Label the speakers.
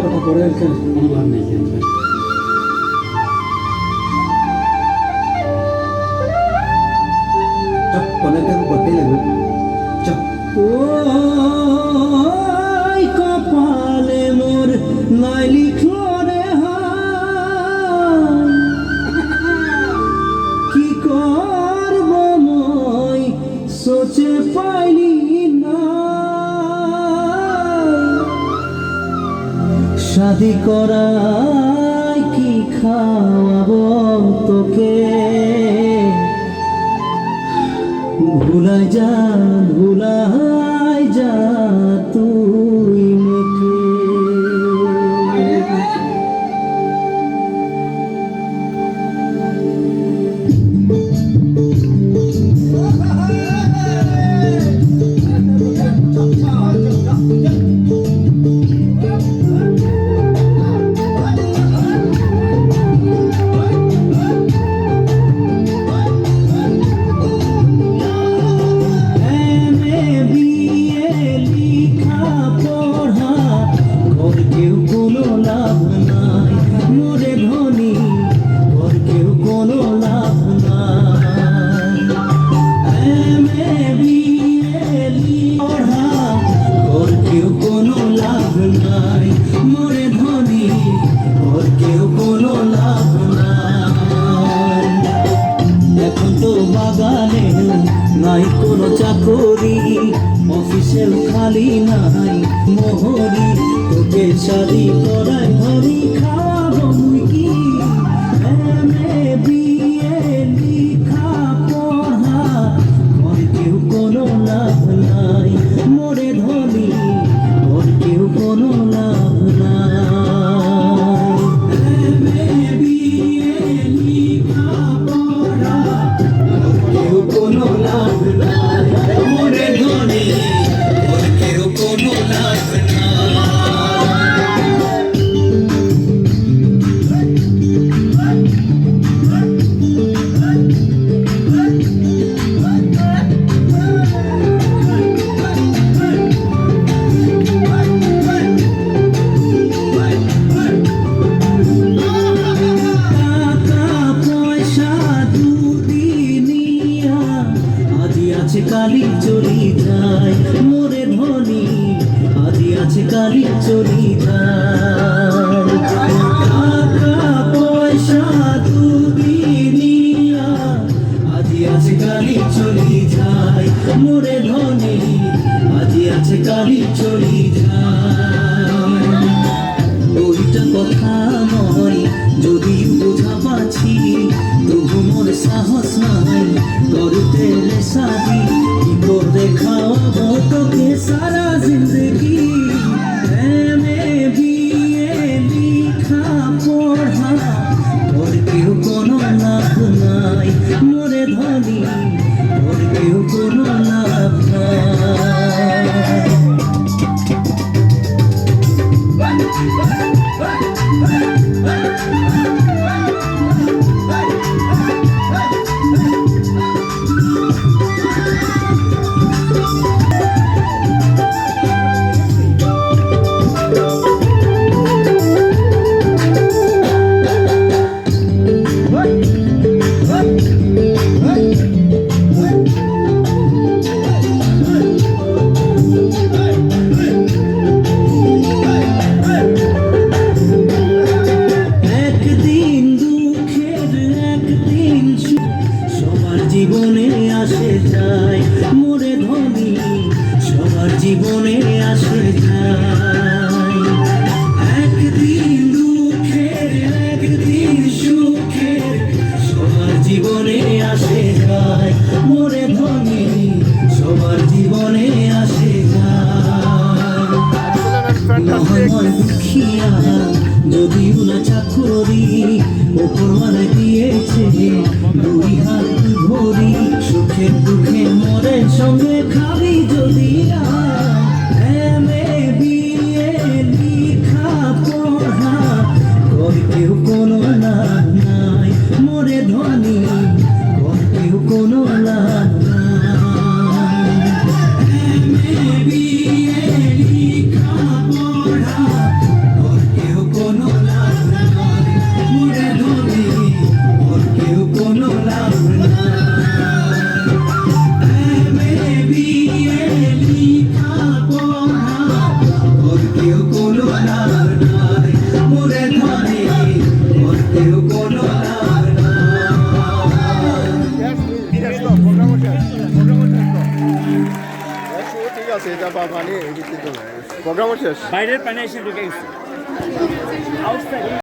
Speaker 1: কথা করে কোনো লাভ নেই। চপ পনেরটা করতেই লাগবে। চপ
Speaker 2: ওই কপালে মোর নাই লিখলো রে কি করব মই সোচে পাইলি না শাদি করাই কি খাওয়াবো তোকে ভুলাই যা তুই মেকে নাই কোনো চাকরি অফিসের খালি নাই মোহরি তোকে শাদি করাই ধরি খাওয়াবো মুই কি বিয়ে লিখা পড়া ওর কেউ কোনো লাভ নাই মোরে ধনী ওর কেউ কোনো লাভ নাই বিয়ে লিখা পড়া ওর কেউ কোনো লাভ নাই মোরে ধনী ওর কেউ কোনো লাভ নাই কালি চলি যায় মোরে ধনী আজি আছে কালি চলি যায় টাকা পয়সা দুদিনিয়া আজি আছে কালি চলি যায় মোরে ধনী আজি আছে কালি চলি যায় ওইটা কথা নয় যদি বোঝা পাচ্ছি তবু মোর সাহস নাই করতে শাদি কি করে খাওয়াবো তোকে সারা জিন্দগি বিয়ে লিখা পড়া ওর কেউ কোনো লাভ নাই মোরে ধনী ওর কেউ কোনো লাভ জীবনে আসে যায় মোরে ধনী সবার জীবনে আসে যায় একদিন দুঃখের একদিন সুখের সবার জীবনে আসে যায় মোরে ধনী সবার জীবনে আসে যায় দুঃখিয়া যদিও না চাকরি ওপর মানে দিয়েছে দুই হাত ভরি সুখে দুঃখে মরে সঙ্গে খাবি যদি বিয়ে লিখা পড়া কর কেউ কোনো লাভ নাই মোরে ধনী কর কেউ কোনো লাভ নাই বিয়ে লিখা পড়া
Speaker 3: আছে এটা বা পানি প্রোগ্রামও শেষ
Speaker 4: বাইরের পানি এসে ঢুকে গেছে